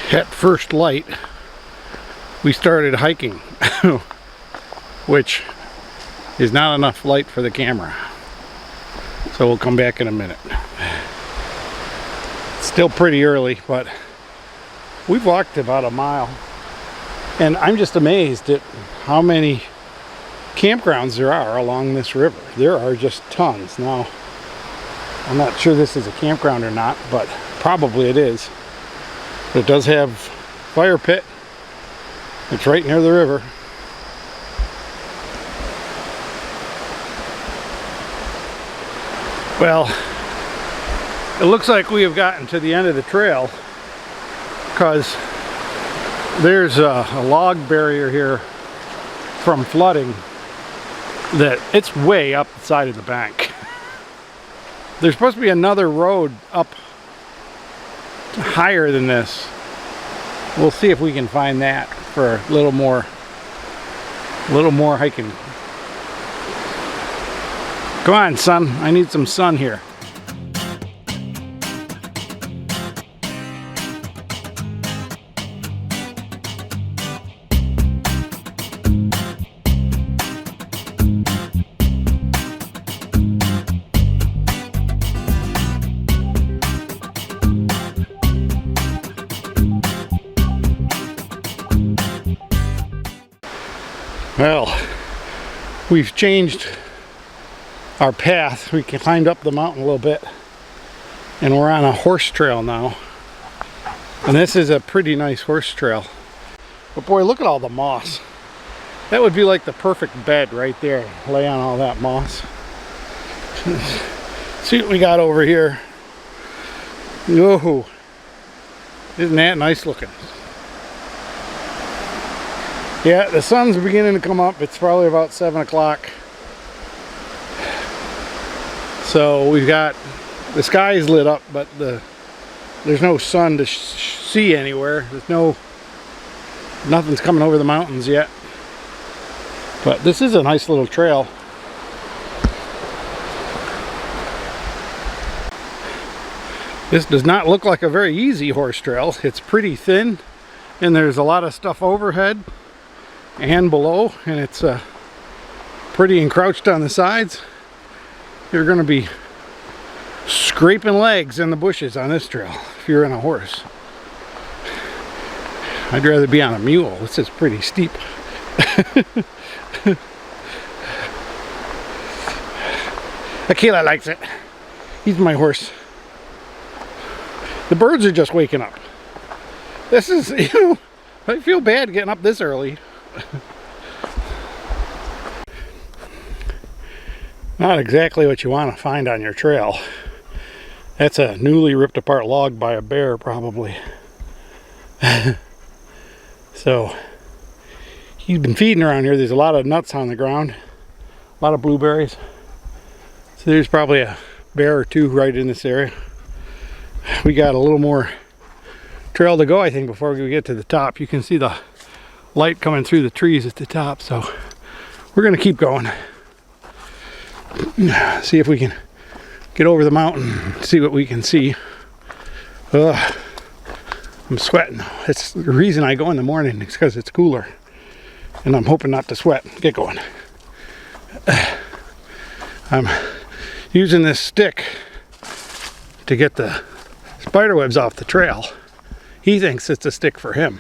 At first light, we started hiking, which is not enough light for the camera. So we'll come back in a minute. It's still pretty early, but we've walked about a mile. And I'm just amazed at how many campgrounds there are along this river. There are just tons. Now, I'm not sure this is a campground or not, but probably it is. It does have fire pit. It's right near the river. Well, it looks like we have gotten to the end of the trail because there's a log barrier here from flooding that it's way up the side of the bank. There's supposed to be another road up higher than this. We'll see if we can find that for a little more hiking. Come on, son. I need some sun here. Well, we've changed our path. We climbed up the mountain a little bit and we're on a horse trail now. And this is a pretty nice horse trail. But boy, look at all the moss. That would be like the perfect bed right there. Lay on all that moss. See what we got over here. Whoa. Isn't that nice looking? Yeah, the sun's beginning to come up. It's probably about 7 o'clock. So we've got, the sky is lit up, but there's no sun to see anywhere. Nothing's coming over the mountains yet. But this is a nice little trail. This does not look like a very easy horse trail. It's pretty thin, and there's a lot of stuff overhead and below, and it's pretty encroached on the sides. You're going to be scraping legs in the bushes on this trail if you're in a horse. I'd rather be on a mule. This is pretty steep. Akela likes it. He's my horse. The birds are just waking up. This is, I feel bad getting up this early. Not exactly what you want to find on your trail. That's a newly ripped apart log by a bear, probably. So, he's been feeding around here. There's a lot of nuts on the ground, a lot of blueberries. So there's probably a bear or two right in this area. We got a little more trail to go, I think, before we get to the top. You can see the light coming through the trees at the top, so we're going to keep going. See if we can get over the mountain, see what we can see. I'm sweating. It's the reason I go in the morning is because it's cooler, and I'm hoping not to sweat. Get going. I'm using this stick to get the spider webs off the trail. He thinks it's a stick for him.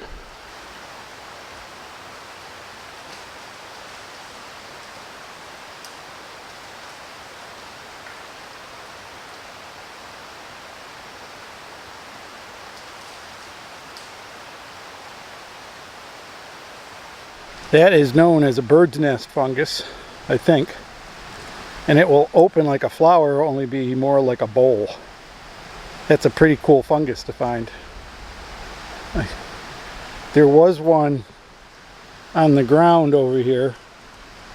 That is known as a bird's nest fungus, I think. And it will open like a flower, only be more like a bowl. That's a pretty cool fungus to find. There was one on the ground over here,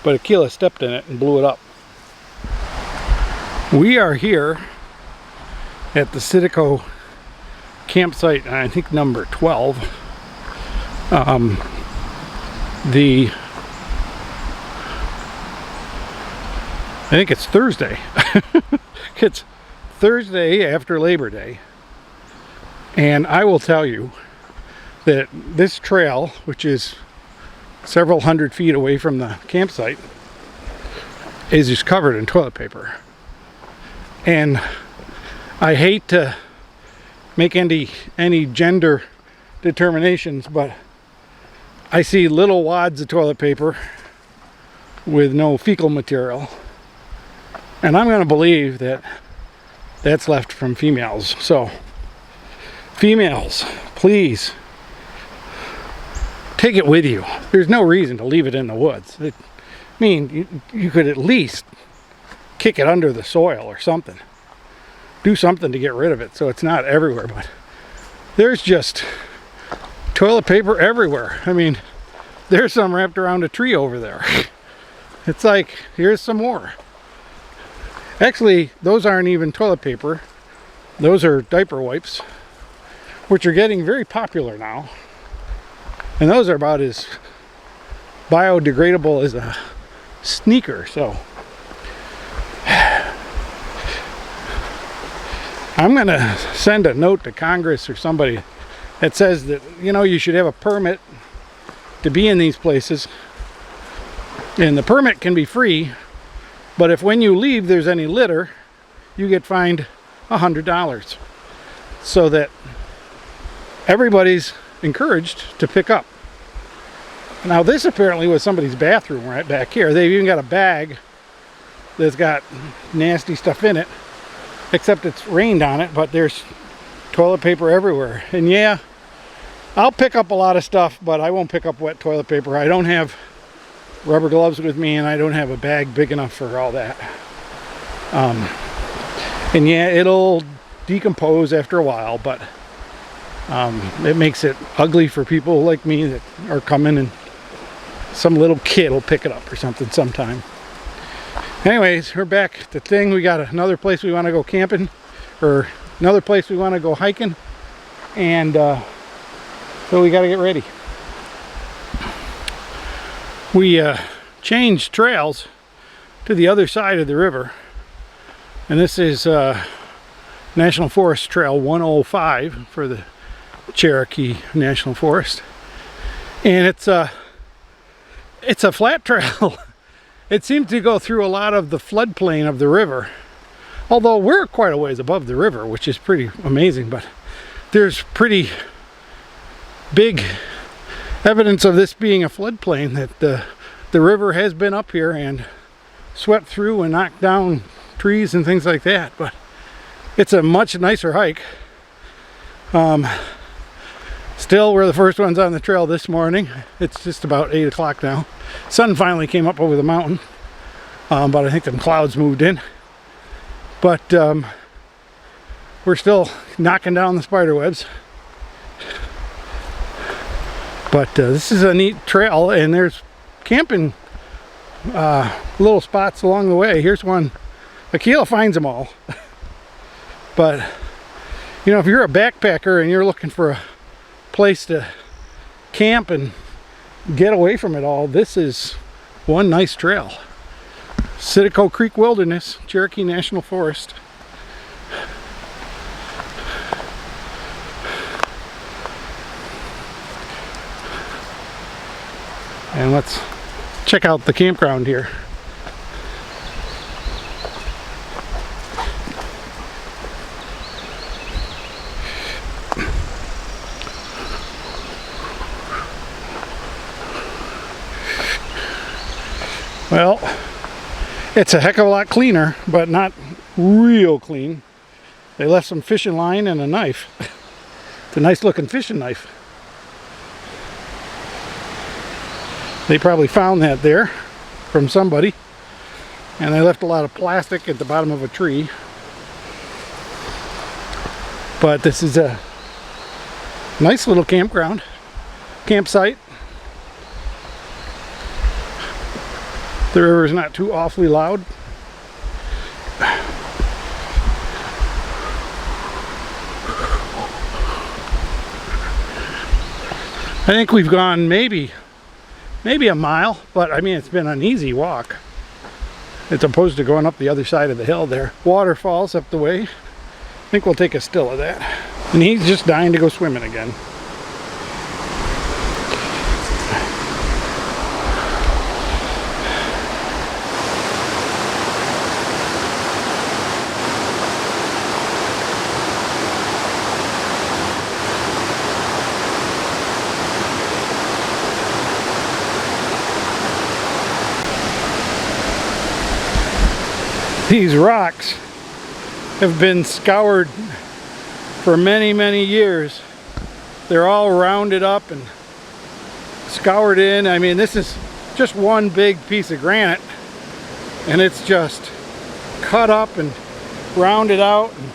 but Akela stepped in it and blew it up. We are here at the Citico Campsite, I think number 12. I think it's Thursday. It's Thursday after Labor Day. And I will tell you, that this trail, which is several hundred feet away from the campsite, is just covered in toilet paper. And I hate to make any gender determinations, but I see little wads of toilet paper with no fecal material, and I'm going to believe that that's left from females. So females, please take it with you. There's no reason to leave it in the woods. I mean, you could at least kick it under the soil or something. Do something to get rid of it so it's not everywhere. But there's just toilet paper everywhere. I mean, there's some wrapped around a tree over there. It's like, here's some more. Actually, those aren't even toilet paper. Those are diaper wipes, which are getting very popular now. And those are about as biodegradable as a sneaker. So I'm going to send a note to Congress or somebody that says that, you know, you should have a permit to be in these places. And the permit can be free, but if when you leave there's any litter, you get fined $100. So that everybody's encouraged to pick up. Now this apparently was somebody's bathroom right back here. They've even got a bag that's got nasty stuff in it, except it's rained on it, but there's toilet paper everywhere. And yeah, I'll pick up a lot of stuff, but I won't pick up wet toilet paper. I don't have rubber gloves with me, and I don't have a bag big enough for all that. And yeah, it'll decompose after a while, but it makes it ugly for people like me that are coming, and some little kid will pick it up or something sometime. Anyways, we're back at the thing. We got another place we want to go camping, or another place we want to go hiking, and so we got to get ready. We changed trails to the other side of the river, and this is National Forest Trail 105 for the Cherokee National Forest, and it's a flat trail. It seems to go through a lot of the floodplain of the river, although we're quite a ways above the river, which is pretty amazing. But there's pretty big evidence of this being a floodplain, that the river has been up here and swept through and knocked down trees and things like that. But it's a much nicer hike. Still, we're the first ones on the trail this morning. It's just about 8 o'clock now. Sun finally came up over the mountain, but I think some clouds moved in. But we're still knocking down the spider webs. But this is a neat trail, and there's camping little spots along the way. Here's one. Akila finds them all. But, you know, if you're a backpacker and you're looking for a place to camp and get away from it all, this is one nice trail. Citico Creek Wilderness, Cherokee National Forest. And let's check out the campground here. Well, it's a heck of a lot cleaner, but not real clean. They left some fishing line and a knife. It's a nice looking fishing knife. They probably found that there from somebody, and they left a lot of plastic at the bottom of a tree. But this is a nice little campsite. The river is not too awfully loud. I think we've gone maybe a mile, but I mean, it's been an easy walk as opposed to going up the other side of the hill there. Waterfalls up the way. I think we'll take a still of that. And he's just dying to go swimming again. These rocks have been scoured for many, many years. They're all rounded up and scoured in. I mean, this is just one big piece of granite, and it's just cut up and rounded out. And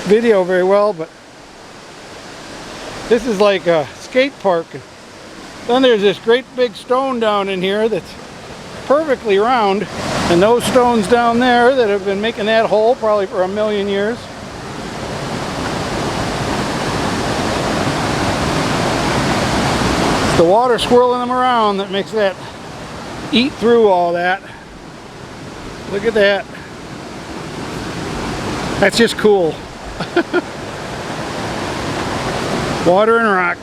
video very well, but this is like a skate park. And then there's this great big stone down in here that's perfectly round, and those stones down there that have been making that hole probably for 1,000,000 years. It's the water swirling them around that makes that eat through all that. Look at that. That's just cool. Water and rock.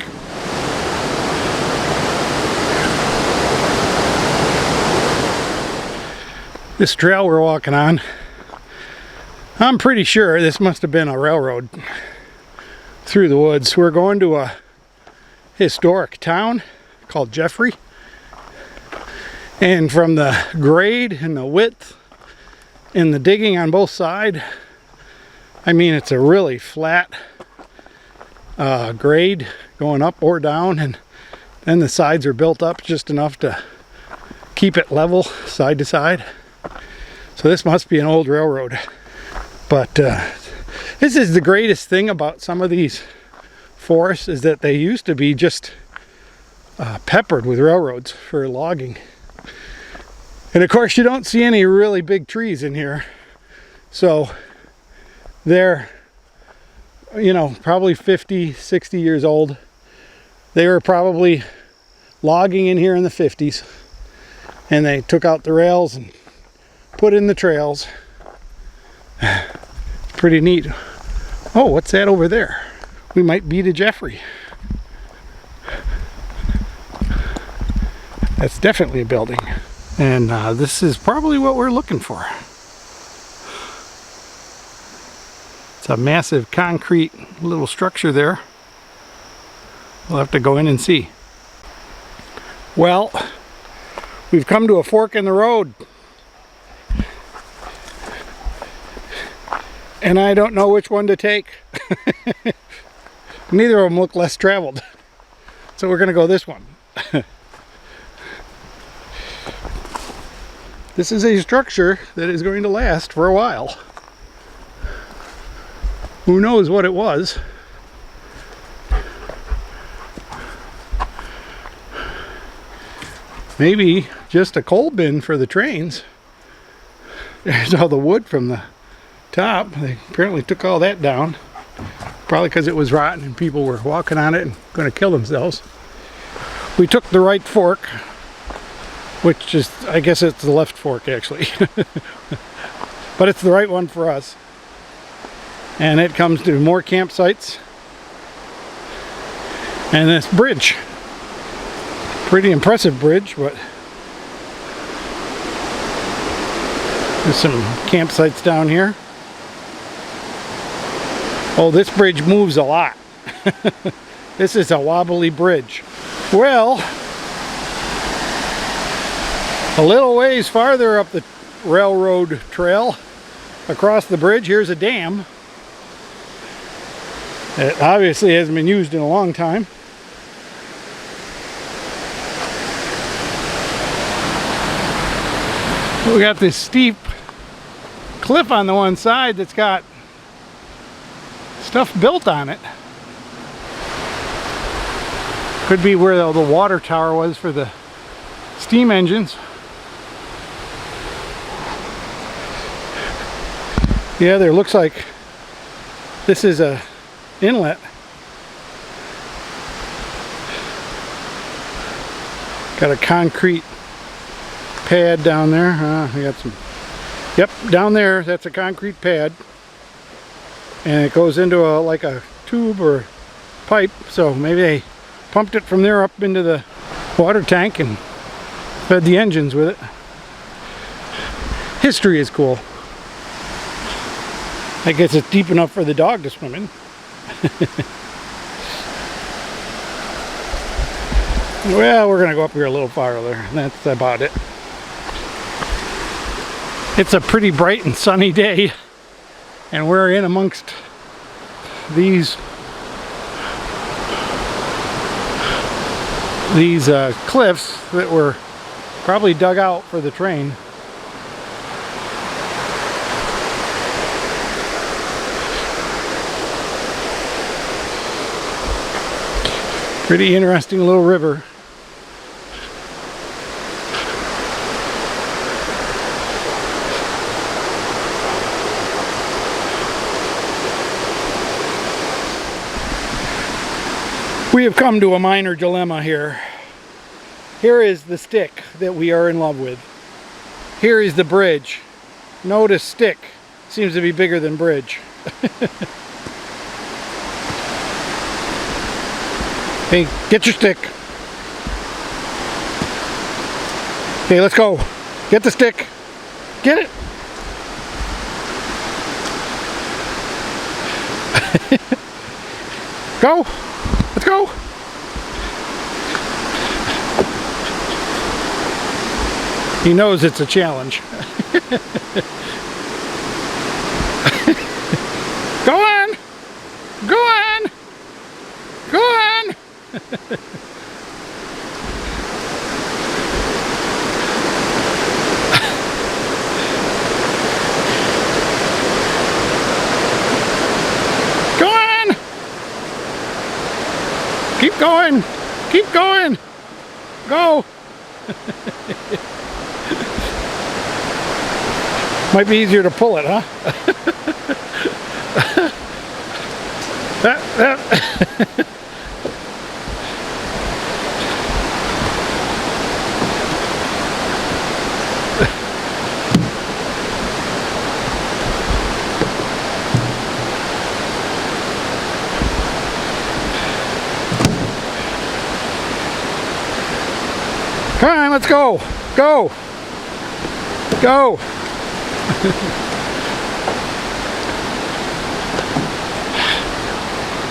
This trail we're walking on, I'm pretty sure this must have been a railroad through the woods. We're going to a historic town called Jeffrey, and from the grade and the width and the digging on both sides, I mean, it's a really flat grade going up or down, and then the sides are built up just enough to keep it level side to side. So this must be an old railroad. But this is the greatest thing about some of these forests, is that they used to be just peppered with railroads for logging. And of course you don't see any really big trees in here. So they're, you know, probably 50, 60 years old. They were probably logging in here in the 50s. And they took out the rails and put in the trails. Pretty neat. Oh, what's that over there? We might be to Jeffrey. That's definitely a building. And this is probably what we're looking for. It's a massive concrete little structure there. We'll have to go in and see. Well, we've come to a fork in the road. And I don't know which one to take. Neither of them look less traveled. So we're going to go this one. This is a structure that is going to last for a while. Who knows what it was? Maybe just a coal bin for the trains. There's all the wood from the top. They apparently took all that down, probably because it was rotten and people were walking on it and going to kill themselves. We took the right fork, which is, I guess it's the left fork actually, but it's the right one for us. And it comes to more campsites and this bridge. Pretty impressive bridge, but there's some campsites down here. Oh, this bridge moves a lot. This is a wobbly bridge. Well, a little ways farther up the railroad trail, across the bridge, here's a dam. It obviously hasn't been used in a long time. We got this steep cliff on the one side that's got stuff built on it. Could be where the water tower was for the steam engines. Yeah, there looks like this is a inlet. Got a concrete pad down there. We got some. Yep, down there. That's a concrete pad, and it goes into a like a tube or pipe. So maybe they pumped it from there up into the water tank and fed the engines with it. History is cool. I guess it's deep enough for the dog to swim in. Well, we're gonna go up here a little farther. That's about it. It's a pretty bright and sunny day, and we're in amongst these cliffs that were probably dug out for the train. Pretty interesting little river. We have come to a minor dilemma here. Here is the stick that we are in love with. Here is the bridge. Notice stick seems to be bigger than bridge. Hey, get your stick. Okay, let's go. Get the stick. Get it. Go. Let's go. He knows it's a challenge. Go on. Go on. Go on. Go on. Keep going. Keep going. Go. Might be easier to pull it, huh? Come on, let's go. Go. Go.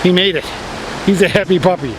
He made it. He's a happy puppy.